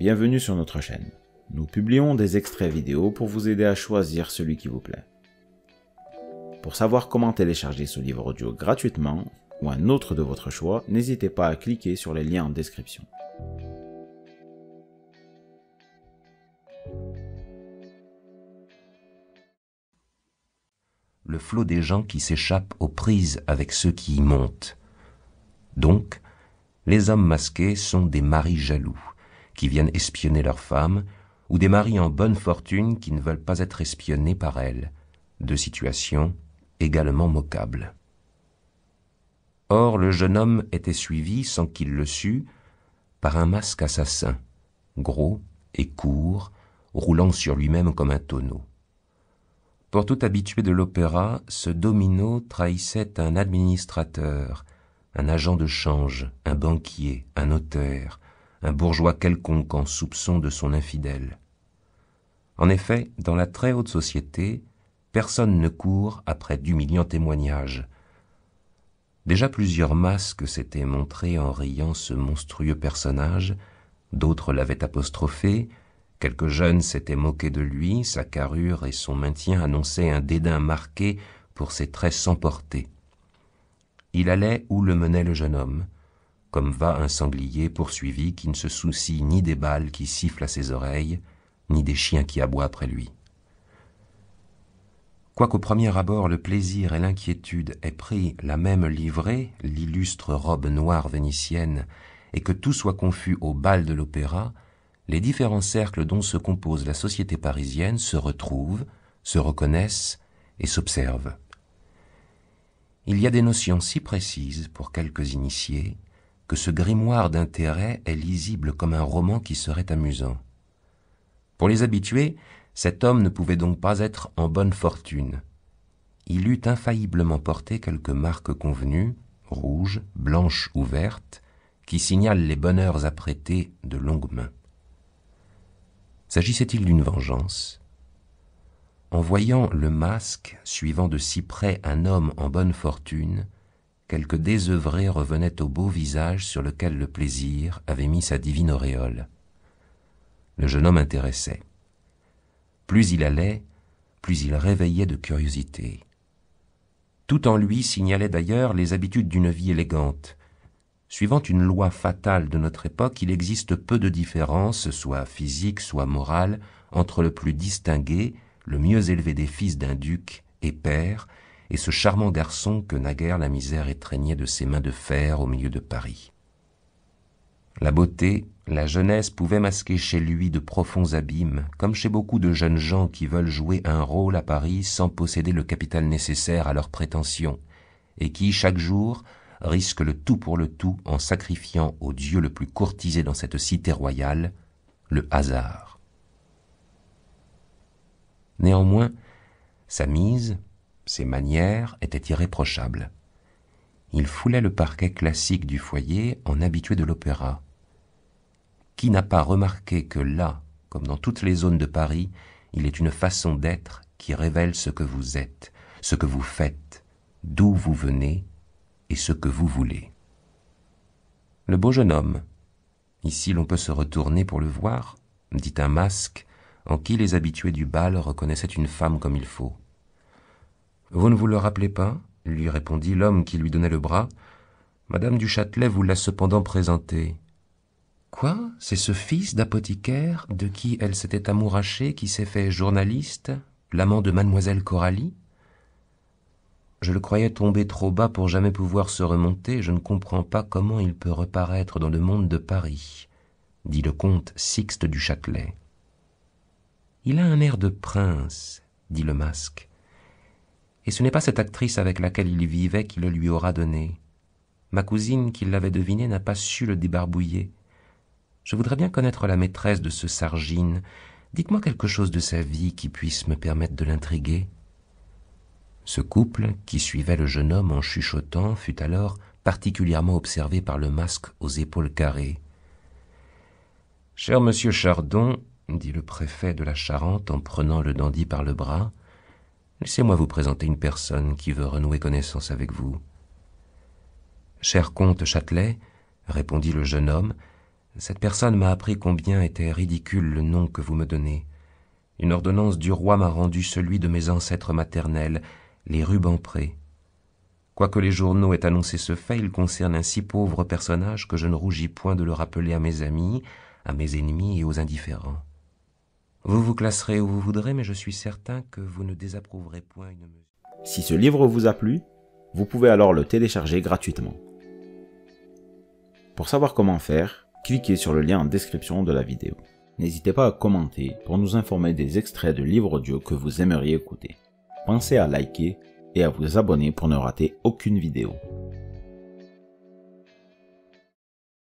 bienvenue sur notre chaîne. Nous publions des extraits vidéo pour vous aider à choisir celui qui vous plaît. Pour savoir comment télécharger ce livre audio gratuitement, ou un autre de votre choix, n'hésitez pas à cliquer sur les liens en description. Le flot des gens qui s'échappent aux prises avec ceux qui y montent. Donc, les hommes masqués sont des maris jaloux, qui viennent espionner leurs femmes, ou des maris en bonne fortune qui ne veulent pas être espionnés par elles, deux situations également moquables. Or, le jeune homme était suivi, sans qu'il le sût, par un masque assassin, gros et court, roulant sur lui-même comme un tonneau. Pour tout habitué de l'opéra, ce domino trahissait un administrateur, un agent de change, un banquier, un notaire, un bourgeois quelconque en soupçon de son infidèle. En effet, dans la très haute société, personne ne court après d'humiliants témoignages. Déjà plusieurs masques s'étaient montrés en riant ce monstrueux personnage, d'autres l'avaient apostrophé, quelques jeunes s'étaient moqués de lui, sa carrure et son maintien annonçaient un dédain marqué pour ses traits sans portée. Il allait où le menait le jeune homme, comme va un sanglier poursuivi qui ne se soucie ni des balles qui sifflent à ses oreilles, ni des chiens qui aboient après lui. Quoiqu'au premier abord le plaisir et l'inquiétude aient pris la même livrée, l'illustre robe noire vénitienne, et que tout soit confus au bal de l'opéra, les différents cercles dont se compose la société parisienne se retrouvent, se reconnaissent et s'observent. Il y a des notions si précises pour quelques initiés que ce grimoire d'intérêt est lisible comme un roman qui serait amusant. Pour les habitués, cet homme ne pouvait donc pas être en bonne fortune. Il eût infailliblement porté quelques marques convenues, rouges, blanches ou vertes, qui signalent les bonheurs apprêtés de longues mains. S'agissait-il d'une vengeance ? En voyant le masque suivant de si près un homme en bonne fortune, quelque désœuvré revenait au beau visage sur lequel le plaisir avait mis sa divine auréole. Le jeune homme intéressait. Plus il allait, plus il réveillait de curiosité. Tout en lui signalait d'ailleurs les habitudes d'une vie élégante. Suivant une loi fatale de notre époque, il existe peu de différence, soit physique, soit morale, entre le plus distingué, le mieux élevé des fils d'un duc et père, et ce charmant garçon que naguère la misère étreignait de ses mains de fer au milieu de Paris. La beauté, la jeunesse pouvaient masquer chez lui de profonds abîmes, comme chez beaucoup de jeunes gens qui veulent jouer un rôle à Paris sans posséder le capital nécessaire à leurs prétentions, et qui, chaque jour, risquent le tout pour le tout en sacrifiant au dieu le plus courtisé dans cette cité royale, le hasard. Néanmoins, sa mise, ses manières étaient irréprochables. Il foulait le parquet classique du foyer en habitué de l'opéra. Qui n'a pas remarqué que là, comme dans toutes les zones de Paris, il est une façon d'être qui révèle ce que vous êtes, ce que vous faites, d'où vous venez et ce que vous voulez. Le beau jeune homme, ici l'on peut se retourner pour le voir, dit un masque en qui les habitués du bal reconnaissaient une femme comme il faut. Vous ne vous le rappelez pas ? Lui répondit l'homme qui lui donnait le bras. Madame du Châtelet vous l'a cependant présenté. Quoi ? C'est ce fils d'apothicaire de qui elle s'était amourachée qui s'est fait journaliste, l'amant de mademoiselle Coralie ? Je le croyais tombé trop bas pour jamais pouvoir se remonter, je ne comprends pas comment il peut reparaître dans le monde de Paris, dit le comte Sixte du Châtelet. Il a un air de prince, dit le masque, et ce n'est pas cette actrice avec laquelle il vivait qui le lui aura donné. Ma cousine, qui l'avait deviné, n'a pas su le débarbouiller. Je voudrais bien connaître la maîtresse de ce Sargine. Dites-moi quelque chose de sa vie qui puisse me permettre de l'intriguer. Ce couple, qui suivait le jeune homme en chuchotant, fut alors particulièrement observé par le masque aux épaules carrées. « Cher monsieur Chardon, dit le préfet de la Charente en prenant le dandy par le bras, laissez-moi vous présenter une personne qui veut renouer connaissance avec vous. »« Cher comte Châtelet, répondit le jeune homme, Cette personne m'a appris combien était ridicule le nom que vous me donnez. Une ordonnance du roi m'a rendu celui de mes ancêtres maternels, les Rubempré. Quoique les journaux aient annoncé ce fait, il concerne un si pauvre personnage que je ne rougis point de le rappeler à mes amis, à mes ennemis et aux indifférents. Vous vous classerez où vous voudrez, mais je suis certain que vous ne désapprouverez point une mesure. Si ce livre vous a plu, vous pouvez alors le télécharger gratuitement. Pour savoir comment faire, cliquez sur le lien en description de la vidéo. N'hésitez pas à commenter pour nous informer des extraits de livres audio que vous aimeriez écouter. Pensez à liker et à vous abonner pour ne rater aucune vidéo.